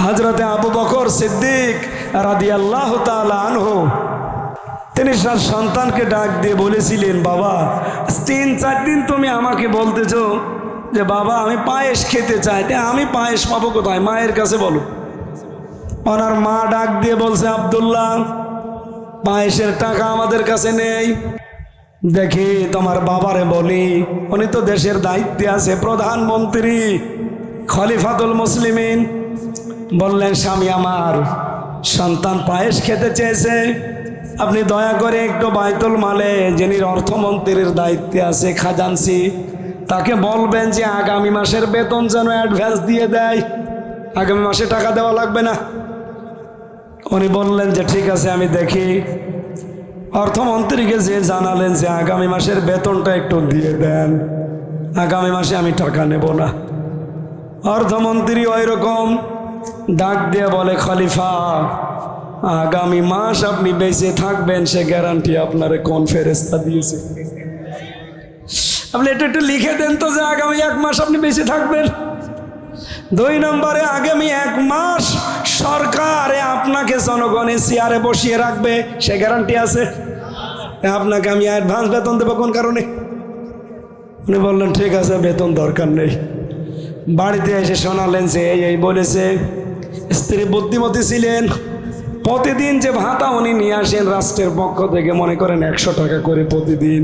হযরতে আবু বকর সিদ্দিক রাদিয়াল্লাহু তাআলা আনহু তিনি তার সন্তানকে ডাক দিয়ে বলেছিলেন, বাবা 3-4 দিন তুমি আমাকে বলতেছো যে বাবা আমি পায়েস খেতে চাই, আমি পায়েস পাবো কোথায়? মায়ের কাছে বলো। ওনার মা ডাক দিয়ে বলছে, আব্দুল্লাহ পায়েসের টাকা আমাদের কাছে নেই, দেখি তোমার বাবারে বলি, উনি তো দেশের দায়িত্বে আছে, প্রধানমন্ত্রী খলিফাতুল মুসলিমিন। বললেন, স্বামী আমার সন্তান পায়েস খেতে চেয়েছে, আপনি দয়া করে একটু বাইতুল মালে যিনি অর্থমন্ত্রীর দায়িত্বে আছে খাজানসি, তাকে বলবেন যে আগামী মাসের বেতন যেন অ্যাডভান্স দিয়ে দেয়, আগামী মাসে টাকা দেওয়া লাগবে না। উনি বললেন যে ঠিক আছে আমি দেখি। অর্থমন্ত্রীকে যে জানালেন যে আগামী মাসের বেতনটা একটু দিয়ে দেন, আগামী মাসে আমি টাকা নেব না। অর্থমন্ত্রী ওই রকম ডাক দিয়ে বলে, খলিফা আগামী মাস আপনি বেঁচে থাকবেন সে গ্যারান্টি আপনারে কোন ফেরেশতা দিয়েছে? আপনি এটা একটু লিখে দেন তো যে আগামী 1 মাস আপনি বেঁচে থাকবেন। 2 নম্বরে আগামী 1 মাস সরকারে আপনাকে জনগণের চেয়ারে বসিয়ে রাখবে সে গ্যারান্টি আছে? আপনাকে আমি অ্যাডভান্স বেতন দেবো কোন কারণে? উনি বললেন ঠিক আছে বেতন দরকার নেই। বাড়িতে এসে শোনালেন যে এই বলেছে। স্ত্রী বুদ্ধিমতী ছিলেন, প্রতিদিন যে ভাতা উনি নিয়ে আসেন রাষ্ট্রের পক্ষ থেকে, মনে করেন 100 টাকা করে প্রতিদিন,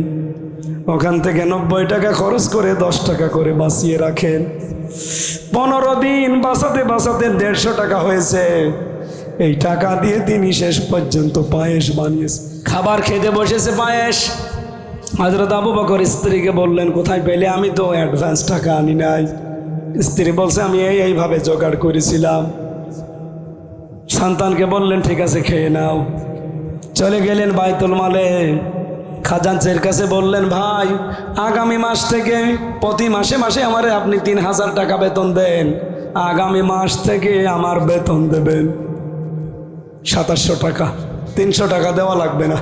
ওখান থেকে 90 টাকা খরচ করে 10 টাকা করে বাঁচিয়ে রাখেন। 15 দিন বাঁচাতে বাঁচাতে 150 টাকা হয়েছে। এই টাকা দিয়ে তিনি শেষ পর্যন্ত পায়েস বানিয়েছে, খাবার খেতে বসেছে পায়েস। হযরত আবু বকর স্ত্রীকে বললেন, কোথায় পেলে? আমি তো অ্যাডভান্স টাকা আনি নাই। স্ত্রী বলছে, আমি এইভাবে জোগাড় করেছিলাম। সন্তানকে বললেন ঠিক আছে খেয়ে নাও। চলে গেলেন বাইতুল মালে, খাজানচির কাছে বললেন, ভাই আগামী মাস থেকে প্রতি মাসে মাসে আমারে আপনি 3000 টাকা বেতন দেন, আগামী মাস থেকে আমার বেতন দেবেন 2700 টাকা, 300 টাকা দেওয়া লাগবে না।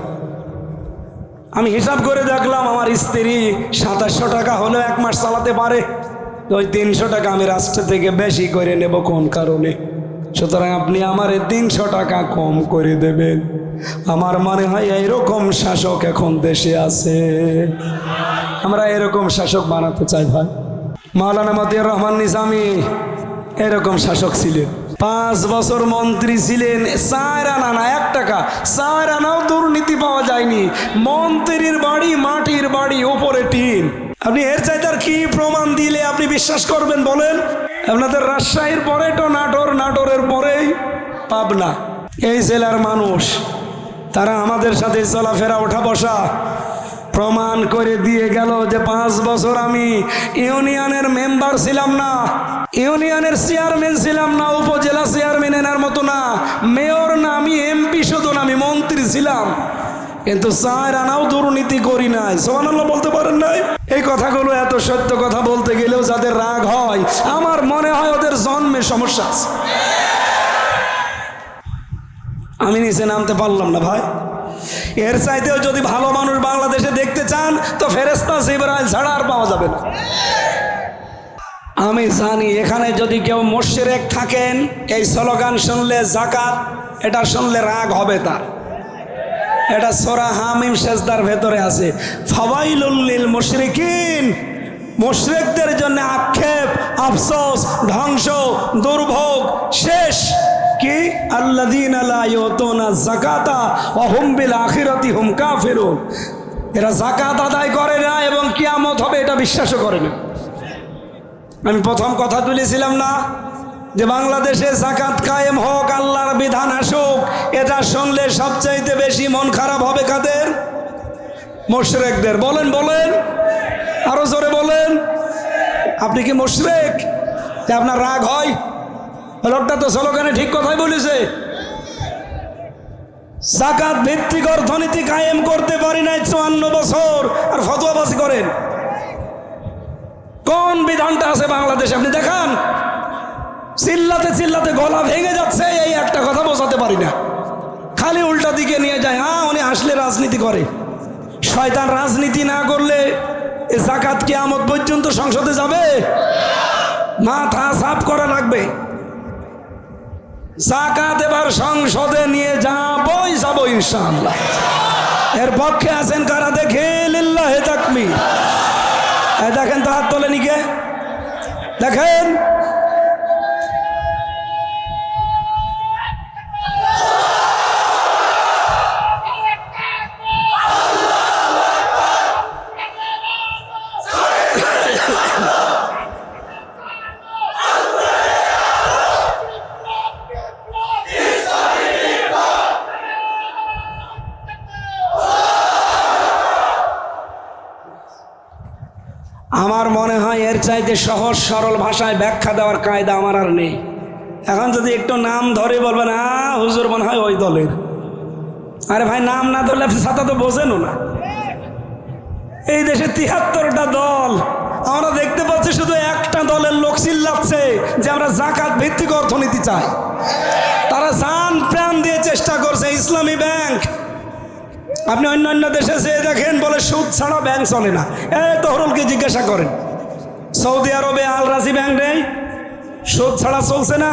আমি হিসাব করে দেখলাম আমার স্ত্রী 2700 টাকা হলেও 1 মাস চালাতে পারে, ওই 300 টাকা আমি রাষ্ট্র থেকে বেশি করে নেব কোন কারণে? সুতরাং আপনি আমার 300 টাকা কম করে দেবেন। আমার মনে হয় এইরকম শাসক এখন দেশে আছে, আমরা এরকম শাসক বানাতে চাই ভাই। মাওলানা মতিউর রহমান নিজামী এরকম শাসক ছিলেন, 5 বছর মন্ত্রী ছিলেন, 4 আনা না 1 টাকা, 4 আনাও দুর্নীতি পাওয়া যায়নি। মন্ত্রীর বাড়ি মাটির বাড়ি, উপরে টিন। আপনি এর চাইতে আর কি প্রমাণ দিলে আপনি বিশ্বাস করবেন বলেন? আপনাদের রাজশাহীর পরে তো নাটোর, নাটোরের পরেই পাবনা, এই জেলার মানুষ তারা আমাদের সাথে চলাফেরা ওঠা বসা প্রমাণ করে দিয়ে গেল যে 5 বছর আমি ইউনিয়নের মেম্বার ছিলাম না, ইউনিয়নের চেয়ারম্যান ছিলাম না, উপজেলা চেয়ারম্যানের মতো না, মেয়র না, আমি এমপি শুধু না, আমি মন্ত্রী ছিলাম, কিন্তু 4 আনাও দুর্নীতি করি নাই। সুবহানাল্লাহ বলতে পারেন নাই? এই কথাগুলো এত সত্য কথা বলতে গেলেও যাদের রাগ হয়, আমার মনে হয় ওদের জন্মে সমস্যা আছে। আমি নিচে নামতে পারলাম না ভাই। এর চাইতেও যদি ভালো মানুষ বাংলাদেশে দেখতে চান তো ফেরেশতা জিবরাইল ছাড়া আর পাওয়া যাবে না। আমি জানি এখানে যদি কেউ মুশরিক থাকেন, এই স্লোগান শুনলে, যাকাত এটা শুনলে রাগ হবে তার। এটা সূরা হামিম সেজদার ভেতরে আছে, ফাওয়াইলুল লিল মুশরিকিন, মুশরিকদের জন্য আক্ষেপ, আফসোস, ধ্বংস, দুর্ভোগ শেষ। কি? আল্লাযীনা লা ইউতুনা যাকাতা ওয়া হুম বিল আখিরাতি হুম কাফিরুন। এরা যাকাত আদায় করে না এবং কিয়ামত হবে এটা বিশ্বাসও করে না। আমি প্রথম কথা তুলেছিলাম না যে বাংলাদেশে যাকাত কায়েম হোক, আল্লাহর বিধান আসুক, এটা শুনলে সবচাইতে বেশি মন খারাপ হবে কাদের? মুশরিকদের। বলেন বলেন, আরো জোরে বলেন। আপনি কি মুশরিক যে আপনার রাগ হয়? লোকটা তো স্লোগানে ঠিক কথাই বলেছে। যাকাত ভিত্তিক অর্থনীতি কায়েম করতে পারি নাই 54 বছর, আর ফতোয়াবাজি করেন। কোন বিধানটা আছে বাংলাদেশে আপনি দেখান। চিল্লাতে চিল্লাতে গলা ভেঙে যাচ্ছে, এই একটা কথা বোঝাতে পারি না, খালি উল্টা দিকে নিয়ে যায়। হ্যাঁ, উনি আসলে রাজনীতি করে। শয়তান রাজনীতি না করলে এ যাকাত কিয়ামত পর্যন্ত সংসদে যাবে? মাথা সাফ করা লাগবে। যাকাত এবার সংসদে নিয়ে যাবো ইনশাআল্লাহ। এর পক্ষে আছেন কারা দেখে? লিল্লাহি তাকবীর। দেখেন তো হাত তোলেনি কে? দেখেন আমার মনে হয় এর চাইতে সহজ সরল ভাষায় ব্যাখ্যা দেওয়ার কায়দা আমার আর নেই। এখন যদি একটু নাম ধরে বলবেন হুজুর মনে হয় ওই দলের, আরে ভাই নাম না ধরলে ছাতা তো বোঝেনও না। এই দেশে ৭৩টা দল, আমরা দেখতে পাচ্ছি শুধু একটা দলের লোক চিল্লাচ্ছে যে আমরা যাকাত ভিত্তিক অর্থনীতি চাই। তারা জান প্রাণ দিয়ে চেষ্টা করছে। ইসলামী ব্যাংক, আপনি অন্যান্য দেশে যেয়ে দেখেন বলে সুদ ছাড়া ব্যাংক চলে না। তহরুলকে জিজ্ঞাসা করেন, সৌদি আরবে আল রাজি ব্যাংক নেই, সুদ ছাড়া চলছে না।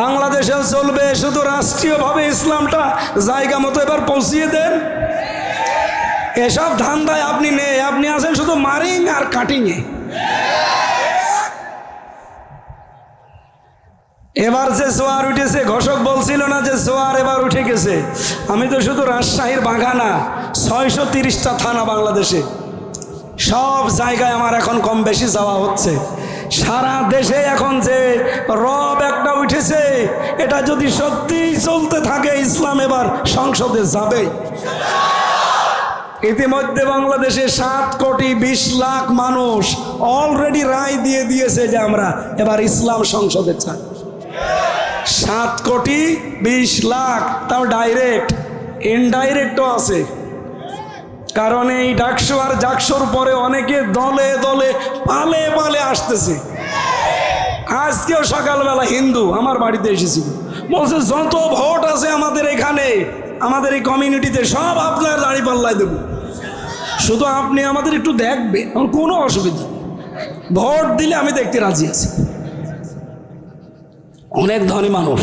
বাংলাদেশেও চলবে, শুধু রাষ্ট্রীয়ভাবে ইসলামটা জায়গা মতো এবার পৌঁছিয়ে দেন। এসব ধান্দায় আপনি নেই, আপনি আছেন শুধু মারিং আর কাটিংয়ে। এবার যে জোয়ার উঠেছে, ঘোষক বলছিল না যে জোয়ার এবার উঠে গেছে। আমি তো শুধু রাজশাহীর বাগানা 630টা থানা বাংলাদেশে, সব জায়গায় আমার এখন কম বেশি যাওয়া হচ্ছে। সারা দেশে এখন যে রব একটা উঠেছে, এটা যদি সত্যি চলতে থাকে ইসলাম এবার সংসদে যাবে। ইতিমধ্যে বাংলাদেশে 7,20,00,000 মানুষ অলরেডি রায় দিয়ে দিয়েছে যে আমরা এবার ইসলাম সংসদে চাই। 7,20,00,000, তাও ডাইরেক্ট, ইনডাইরেক্টও আছে। কারণ এই ডাকসু আর জাকসুর পরে অনেকে দলে দলে পালে পালে আসতেছে। আজকেও সকালবেলা হিন্দু আমার বাড়িতে এসেছিল, বলছে যত ভোট আছে আমাদের এখানে, আমাদের এই কমিউনিটিতে সব আপনার দাঁড়িপাল্লায় দেব, শুধু আপনি আমাদের একটু দেখবেন, আমার কোনো অসুবিধা, ভোট দিলে আমি দেখতে রাজি আছি। অনেক ধনী মানুষ,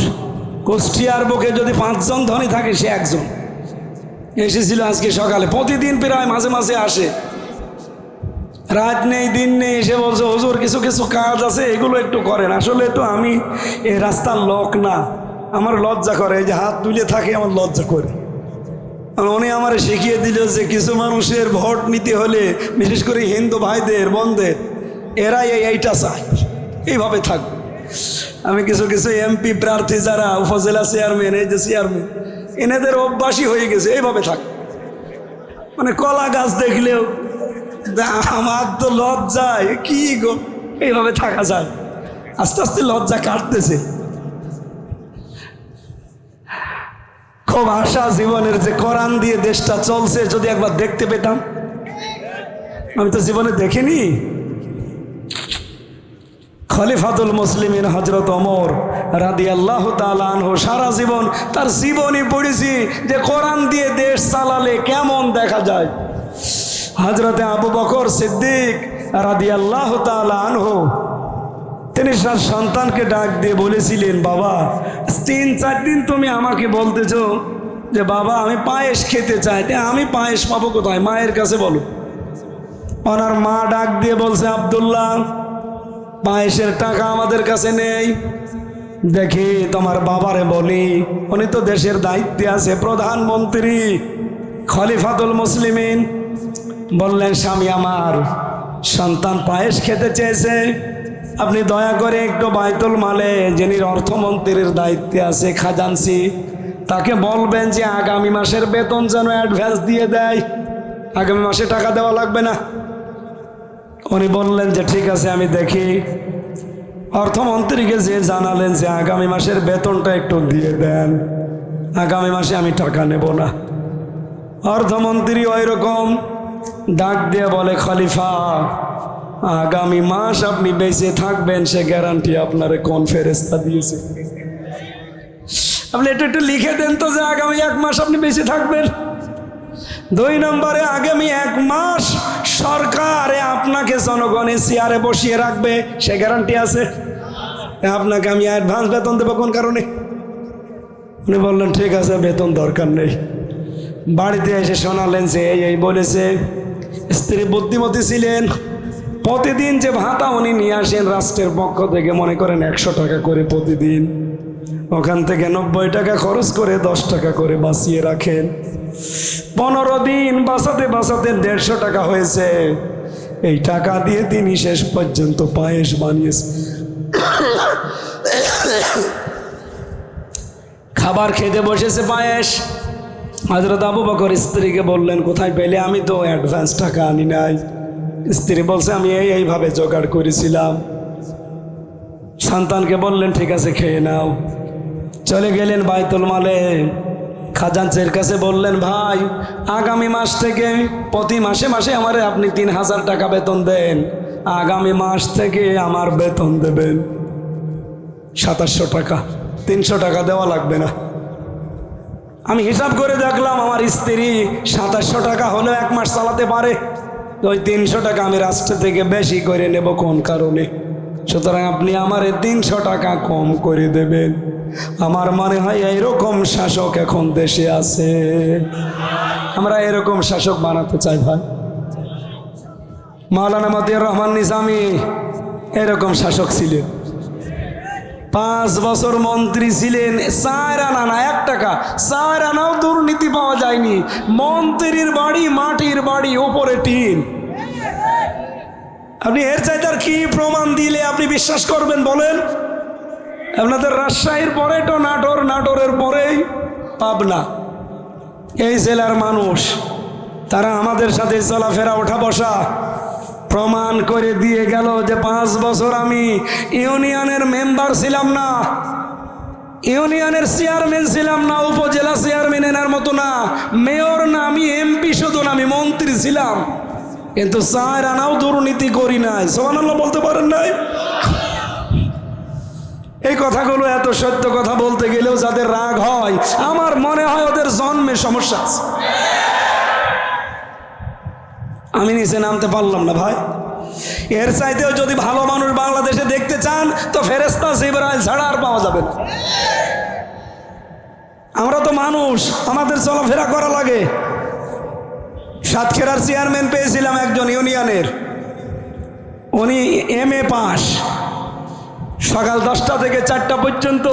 কুষ্টিয়ার বুকে যদি 5 জন ধনী থাকে সে একজন এসেছিল আজকে সকালে। প্রতিদিন প্রায় মাঝে মাঝে আসে, রাত নেই দিন নেই, এসে বলছে হুজুর কিছু কিছু কাজ আছে এগুলো একটু করেন। আসলে তো আমি এই রাস্তার লোক না, আমার লজ্জা করে, এই যে হাত তুলে থাকে আমার লজ্জা করে। উনি আমার শিখিয়ে দিল যে কিছু মানুষের ভোট নিতে হলে, বিশেষ করে হিন্দু ভাইদের বোনদের, এরাই এইটা চায়, এইভাবে থাকবে। আমি কিছু কিছু এমপি প্রার্থী যারা উপজেলা চেয়ারম্যান, এই যে চেয়ারম্যান, এনাদের অভ্যাসই হয়ে গেছে এইভাবে থাক। মানে কলা গাছ দেখলেও আমার তো লজ্জায় কি গো, এইভাবে থাকা যায়। আস্তে আস্তে লজ্জা কাটতেছে। খুব আশা জীবনের যে কোরআন দিয়ে দেশটা চলছে যদি একবার দেখতে পেতাম। আমি তো জীবনে দেখিনি। খলিফাতুল মুসলিমিন হযরত ওমর রাদিয়াল্লাহু তাআলা আনহু সারা জীবন তার জীবনী পড়েছি যে কোরআন দিয়ে দেশ চালালে কেমন দেখা যায়। হযরতে আবু বকর সিদ্দিক রাদিয়াল্লাহু তাআলা আনহু তিনি তার সন্তানকে ডাক দিয়ে বলেছিলেন, বাবা 3-4 দিন তুমি আমাকে বলতেছো যে বাবা আমি পায়েস খেতে চাই, আমি পায়েস পাবো কোথায়? মায়ের কাছে বলো। ওনার মা ডাক দিয়ে বলছে, আব্দুল্লাহ পায়েসের টাকা আমাদের কাছে নেই, দেখি তোমার বাবারে বলি, উনি তো দেশের দায়িত্বে আছে, প্রধানমন্ত্রী খলিফাতুল মুসলিমিন। বললেন, স্বামী আমার সন্তান পায়েস খেতে চেয়েছে, আপনি দয়া করে একটু বাইতুল মালে যিনি অর্থমন্ত্রীর দায়িত্বে আছে খাজানসি, তাকে বলবেন যে আগামী মাসের বেতন যেন অ্যাডভান্স দিয়ে দেয়, আগামী মাসে টাকা দেওয়া লাগবে না। উনি বললেন যে ঠিক আছে আমি দেখি। অর্থমন্ত্রীকে যে জানালেন যে আগামী মাসের বেতনটা একটু দিয়ে দেন, আগামী মাসে আমি টাকা নেব না। অর্থমন্ত্রী ওই রকম ডাক দিয়ে বলে, খলিফা আগামী মাস আপনি বেঁচে থাকবেন সে গ্যারান্টি আপনারে কোন ফেরেশতা দিয়েছে? আপনি একটু লিখে দেন তো যে আগামী 1 মাস আপনি বেঁচে থাকবেন। 2 নম্বরে আগামী 1 মাস সরকারে আপনাকে জনগণের চেয়ারে বসিয়ে রাখবে, সে গ্যারান্টি আছে? আপনাকে আমি অ্যাডভান্স বেতন দেবো কোন কারণে? উনি বললেন ঠিক আছে, বেতন দরকার নেই। বাড়িতে এসে শোনালেন যে এই বলেছে। স্ত্রী বুদ্ধিমতী ছিলেন, প্রতিদিন যে ভাতা উনি নিয়ে আসেন রাষ্ট্রের পক্ষ থেকে, মনে করেন 100 টাকা করে প্রতিদিন, ওখান থেকে 90 টাকা খরচ করে 10 টাকা করে বাঁচিয়ে রাখেন। 15 দিন বাঁচাতে বাঁচাতে 150 টাকা হয়েছে। এই টাকা দিয়ে তিনি শেষ পর্যন্ত পায়েস বানিয়েছে। খাবার খেতে বসেছে পায়েস। হযরত আবু বকর স্ত্রীকে বললেন কোথায় পেলে? আমি তো অ্যাডভান্স টাকা আনি নাই। স্ত্রী বলছে আমি এইভাবে জোগাড় করেছিলাম। সন্তানকে বললেন ঠিক আছে খেয়ে নাও। চলে গেলেন বাইতুল মালে। খাজাঞ্চির কাছে বললেন ভাই আগামী মাস থেকে প্রতি মাসে মাসে আমারে আপনি 3000 টাকা বেতন দেন। আগামী মাস থেকে আমার বেতন দেবেন 2700 টাকা, 300 টাকা দেওয়া লাগবে না। আমি হিসাব করে দেখলাম আমার স্ত্রী 2700 টাকা হলেও 1 মাস চালাতে পারে। ওই 300 টাকা আমি রাষ্ট্র থেকে বেশি করে নেব কোন কারণে? সুতরাং আপনি আমার 300 টাকা কম করে দেবেন। আমার মনে হয় এইরকম শাসক এখন দেশে আছে। আমরা এরকম শাসক বানাতে চাই ভাই। মাওলানা মতিউর রহমান নিজামী এরকম শাসক ছিলেন। 5 বছর মন্ত্রী ছিলেন। 4 আনা না 1 টাকা, 4 আনাও দুর্নীতি পাওয়া যায়নি। মন্ত্রীর বাড়ি মাটির বাড়ি, ওপরে টিন। আপনি এর চাইতে আর কি প্রমাণ দিলে আপনি বিশ্বাস করবেন বলেন? আপনাদের রাজশাহীর পরে তো নাটোর, নাটোরের পরেই পাবনা। এই জেলার মানুষ তারা আমাদের সাথে চলাফেরা ওঠা বসা প্রমাণ করে দিয়ে গেল যে 5 বছর আমি ইউনিয়নের মেম্বার ছিলাম না, ইউনিয়নের চেয়ারম্যান ছিলাম না, উপজেলা চেয়ারম্যানের মতো না, মেয়র না, আমি এমপি শুধু না, আমি মন্ত্রী ছিলাম, কিন্তু 4 আনাও দুর্নীতি করি নাই। সুবহানাল্লাহ বলতে পারেন নাই? এই কথাগুলো এত সত্য কথা বলতে গেলেও যাদের রাগ হয়, আমার মনে হয় ওদের জন্মে সমস্যা আছে। আমি নিচে নামতে পারলাম না ভাই। এর চাইতেও যদি ভালো মানুষ বাংলাদেশে দেখতে চান তো ফেরেশতা জিবরাইল ছাড়া আর পাওয়া যাবে না। আমরা তো মানুষ, আমাদের চলাফেরা করা লাগে। সাতক্ষীরার চেয়ারম্যান পেয়েছিলাম একজন ইউনিয়নের, উনি MA পাস। সকাল 10টা থেকে 4টা পর্যন্ত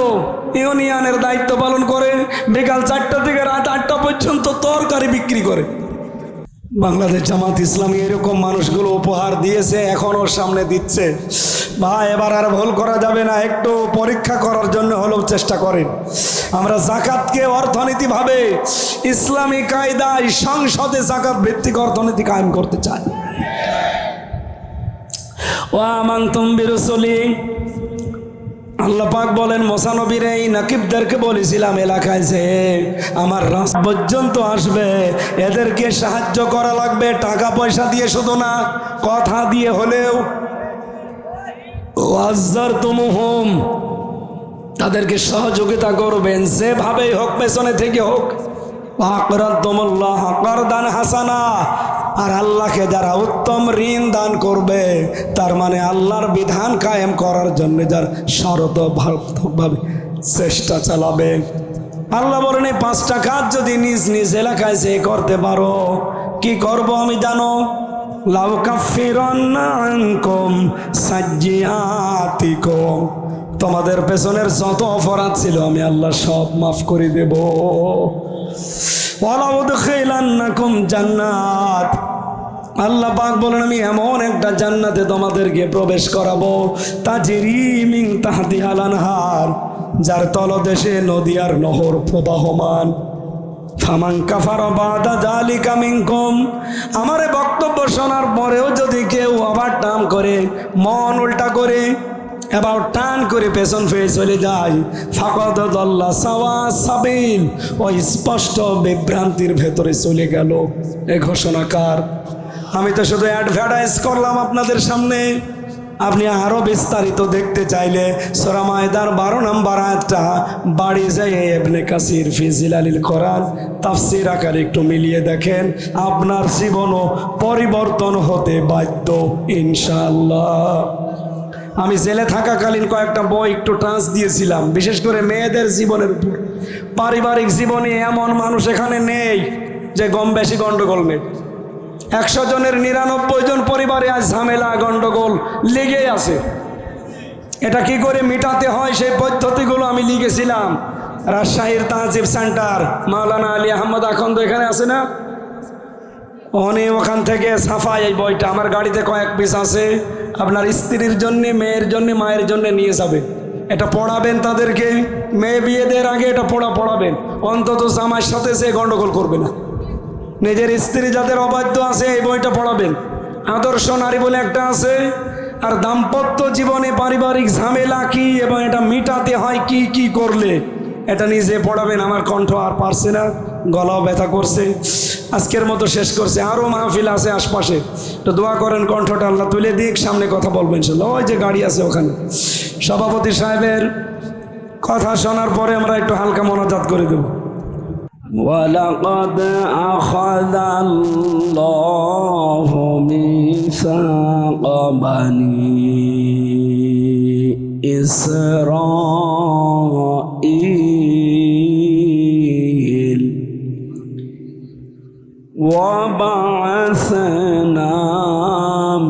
ইউনিয়নের দায়িত্ব পালন করে, বিকাল 4টা থেকে রাত 8টা পর্যন্ত তরকারি বিক্রি করে। বাংলাদেশ জামাত ইসলামী এরকম মানুষগুলো উপহার দিয়েছে, এখন ওর সামনে দিচ্ছে। ভাই এবার আর ভুল করা যাবে না, একটু পরীক্ষা করার জন্য হলেও চেষ্টা করেন। আমরা জাকাতকে অর্থনীতিভাবে ইসলামী কায়দায় সংসদে জাকাত ভিত্তিক অর্থনীতি কায়েম করতে চাই। ওয়া আমানতুম বিরুসুলি, আল্লাহ পাক বলেন মুসা নবীর এই নাকিবদেরকে বলেছিলাম এলাকায় যে আমার রাস্তা পর্যন্ত আসবে, এদেরকে সাহায্য করা লাগবে, টাকা পয়সা দিয়ে শুধু না, কথা দিয়ে হলেও। ওয়াজ্জারতুমুহুম, তাদেরকে সহযোগিতা করবেন যেভাবেই হোক, পেছনে থেকে হোক। ওয়াকরাদতুমুল্লাহ কারদান হাসানা, আর আল্লাহকে যারা উত্তম ঋণ দান করবে, তার মানে আল্লাহর বিধান কায়েম করার জন্য যার সর্বতভাবে চেষ্টা চালাবে। আল্লাহ বলেন এই 5টা কাজ যদি নিজ নিজ এলাকায় যে করতে পারো, কি করব আমি জানো? লাউ কাফিরান্না আনকুম সাজ্জিআতিকুম, তোমাদের পেছনের যত অপরাধ ছিল আমি আল্লাহ সব মাফ করে দেব। ওয়ালা উদখিলান্নাকুম জান্নাত, আল্লাহ পাক বলেন আমি এমন একটা জান্নাতে তোমাদেরকে প্রবেশ করাবো, তাজরি মিন তাহতিহাল আনহার, যার তলদেশে নদী আর নহর প্রবাহমান। ফামান কাফারা বাদা যালিকা মিনকুম, আমার বক্তব্য শোনার পরেও যদি কেউ আবার টান করে, মন উল্টা করে, এবার টান করে পেছন ফিরে চলে যায়, ফাকাদ দাল্লা সাওয়া সাবিল, ওই স্পষ্ট বিভ্রান্তির ভেতরে চলে গেল। এই ঘোষণাকার আমি তো শুধু অ্যাডভার্টাইজ করলাম আপনাদের সামনে। আপনি আরো বিস্তারিত দেখতে চাইলে সূরা মায়দার 12 নম্বর আয়াতটা বাড়ি যায় ইবনে কাসির ফি জিলালিল কোরআন তাফসীর আকারে একটু মিলিয়ে দেখেন, আপনার জীবনও পরিবর্তন হতে বাধ্য ইনশাআল্লাহ। আমি জেলে থাকাকালীন কয়েকটা বই একটু টাচ দিয়েছিলাম, বিশেষ করে মেয়েদের জীবনের উপর। পারিবারিক জীবনে এমন মানুষ এখানে নেই যে কম বেশি গণ্ডগোল নেই। 100 জনের 99 জন পরিবারে আজ ঝামেলা গণ্ডগোল লেগেই আছে। এটা কি করে মিটাতে হয় সেই পদ্ধতিগুলো আমি লিখেছিলাম। রাজশাহীর তাজিব সেন্টার মাওলানা আলী আহমদ আখন্দ এখানে আছে না, উনি ওখান থেকে ছাপায় এই বইটা। আমার গাড়িতে কয়েক পিস আছে। আপনার স্ত্রীর জন্যে, মেয়ের জন্যে, মায়ের জন্যে নিয়ে যাবেন। এটা পড়াবেন তাদেরকে। মেয়ে বিয়ে দেওয়ার আগে এটা পড়াবেন, অন্তত জামাইয়ের সাথে সে গণ্ডগোল করবে না। নিজের স্ত্রী যাদের অবাধ্য আছে এই বইটা পড়াবেন। আদর্শ নারী বলে একটা আছে। আর দাম্পত্য জীবনে পারিবারিক ঝামেলা কি এবং এটা মিটাতে হয় কি কি করলে, এটা নিজে পড়াবেন। আমার কণ্ঠ আর পারছে না, গলাও ব্যথা করছে। আজকের মতো শেষ করছে। আরও মাহফিল আছে আশপাশে, তো দোয়া করেন কণ্ঠটা আল্লাহ তুলে দিক, সামনে কথা বলবেন ইনশাআল্লাহ। ওই যে গাড়ি আছে ওখানে। সভাপতি সাহেবের কথা শোনার পরে আমরা একটু হালকা মোনাজাত করে দেব। وَلَقَدْ أَخَذَ اللَّهُ مِيثَاقَ بَنِي إِسْرَائِيلَ وَبَعَثْنَا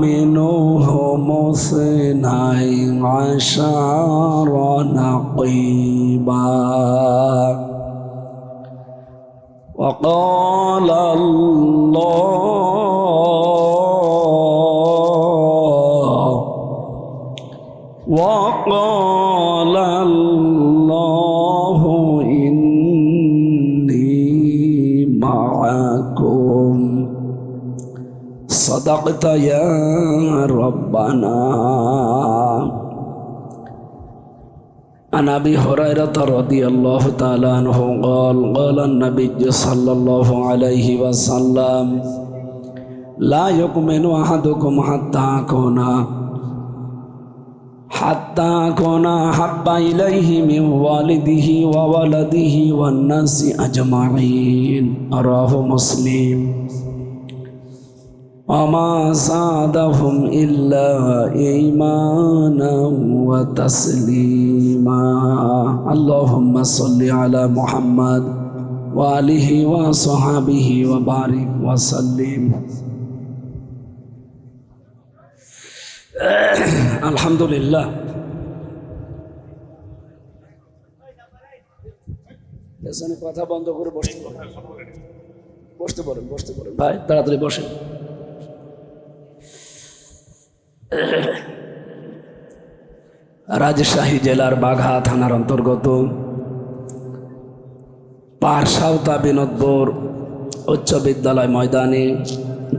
مِنْهُمُ 12 نَقِيبًا وقال الله إني معكم صدقت يا ربنا. عن أبي هريرة رضي الله تعالى عنه قال قال النبي صلى الله عليه وسلم لا يؤمن أحدكم حتى أكون أحب إليه من والده وولده والناس أجمعين. رواه مسلم. وما زادهم إلا إيمانا وتسليما. اللهم صل على محمد وآله وصحبه وبارك وسلم. আলহামদুলিল্লাহ। কথা বন্ধ করে বসতে বলেন ভাই, তাড়াতাড়ি বসেন। রাজশাহী জেলার বাঘা থানার অন্তর্গত পারসাউতা বিনোদপুর উচ্চ বিদ্যালয় ময়দানে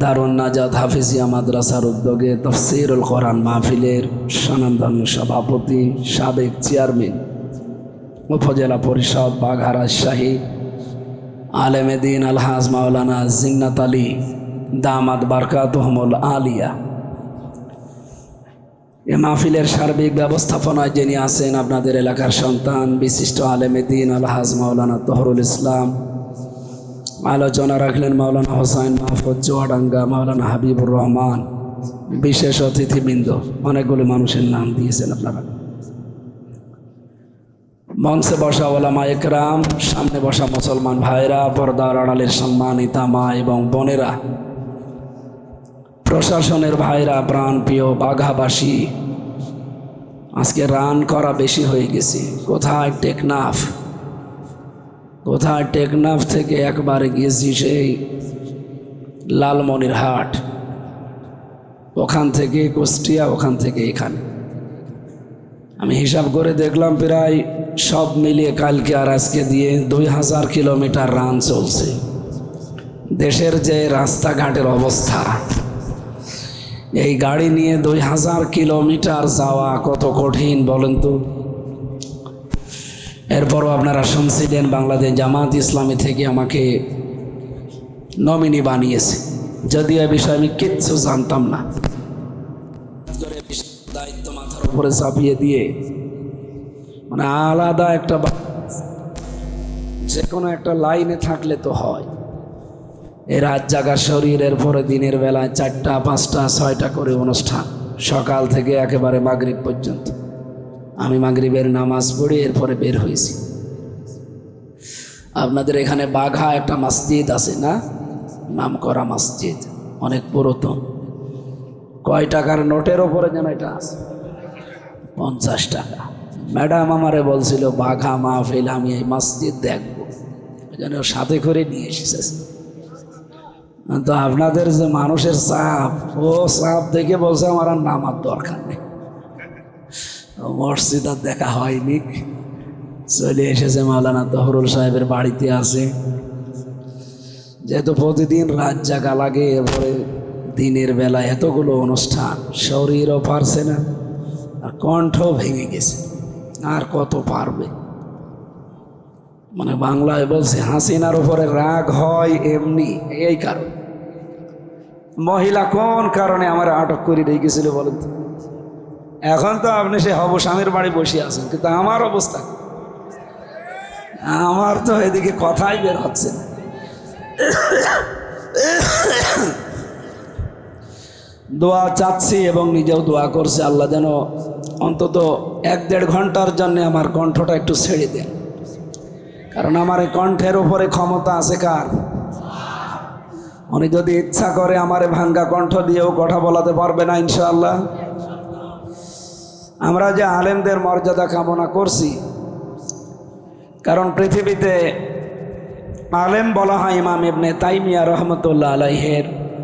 দারুন নাজাত হাফিজিয়া মাদ্রাসার উদ্যোগে তাফসীরুল কোরআন মাহফিলের স্বনামধন্য সভাপতি, সাবেক চেয়ারম্যান উপজেলা পরিষদ বাঘা রাজশাহী আলেমে দ্বীন আলহাজ মাওলানা জিন্নাত আলী দামাত বারকাতুহুমুল আলিয়া, এ মাহফিলের সার্বিক ব্যবস্থাপনায় যিনি আছেন আপনাদের এলাকার সন্তান বিশিষ্ট আলেমে দ্বীন আলহাজ মাওলানা তহরুল ইসলাম। আলোচনা রাখলেন মাওলানা হোসাইন মাহফুজ চুয়াডাঙ্গা, মাওলানা হাবিবুর রহমান, বিশেষ অতিথিবৃন্দ, অনেকগুলো মানুষের নাম দিয়েছেন আপনারা। মঞ্চে বসা ওলামা একরাম, সামনে বসা মুসলমান ভাইরা, পর্দার আড়ালের সম্মানিতা মা এবং বোনেরা, প্রশাসনের ভাইরা, প্রাণ প্রিয় বাঘাবাসী। আজকে রান করা বেশি হয়ে গেছে। কোথায় টেকনাফ থেকে একবারে গিয়েছি সেই লালমনিরহাট, ওখান থেকে কুষ্টিয়া, ওখান থেকে এখানে। আমি হিসাব করে দেখলাম প্রায় সব মিলিয়ে কালকে আর আজকে দিয়ে 2000 কিলোমিটার রান চলছে। দেশের যে রাস্তাঘাটের অবস্থা, এই গাড়ি নিয়ে 2000 কিলোমিটার যাওয়া কত কঠিন বলেন তো। এরপরও আপনারা শুনছিলেন বাংলাদেশ জামাত ইসলামী থেকে আমাকে নমিনি বানিয়েছে, যদিও এই বিষয়ে আমি কিচ্ছু জানতাম না। দায়িত্ব মাথার উপরে চাপিয়ে দিয়ে মানে আলাদা একটা যে কোনো একটা লাইনে থাকলে তো হয়। এই রাত জাগা শরীরের পরে দিনের বেলায় 4টা 5টা 6টা করে অনুষ্ঠান, সকাল থেকে একেবারে মাগরিব পর্যন্ত। আমি মাগরিবের নামাজ পড়ি, এরপরে বের হয়েছি। আপনাদের এখানে বাঘা একটা মসজিদ আছে না, নাম করা মসজিদ, অনেক পুরাতন। কয় টাকার নোটের ওপরে যেন এটা আছে, 50 টাকা। ম্যাডাম আমারে বলছিল বাঘা মাহফিল, আমি এই মসজিদ দেখবো, যেন সাথে করে নিয়ে এসেছে। তো আপনাদের যে মানুষের চাপ, ও চাপ দেখে বলছে আমার আর নামার দরকার নেই, মসজিদ আর দেখা হয়নি। চলে এসেছে মাওলানা তহরুল সাহেবের বাড়িতে আছে। যেহেতু প্রতিদিন রাত জাগা লাগে, এরপরে দিনের বেলা এতগুলো অনুষ্ঠান, শরীরও পারছে না, আর কণ্ঠ ভেঙে গেছে, আর কত পারবে। মানে বাংলায় বলছে হাসিনার উপরে রাগ হয় এমনি, এই কারণ। মহিলা কোন কারণে আমার আটক করে দিয়ে গেছিল বলেন তো? এখন তো আপনি সে হব স্বামীর বাড়ি বসে আছেন, কিন্তু আমার অবস্থা, আমার তো এদিকে কথাই বের হচ্ছে না। দোয়া চাচ্ছি এবং নিজেও দোয়া করছি, আল্লাহ যেন অন্তত 1-1.5 ঘন্টার জন্য আমার কণ্ঠটা একটু ছেড়ে দেন। কারণ আমার এই কণ্ঠের উপরে ক্ষমতা আছে কার? উনি যদি ইচ্ছা করে আমারে ভাঙ্গা কণ্ঠ দিয়েও কথা বলাতে পারবে না ইনশাআল্লাহ। আমরা যে আলেমদের মর্যাদা কামনা করছি, কারণ পৃথিবীতে আলেম বলা হয় ইমাম ইবনে তাইমিয়া রহমতুল্লাহ আলাইহের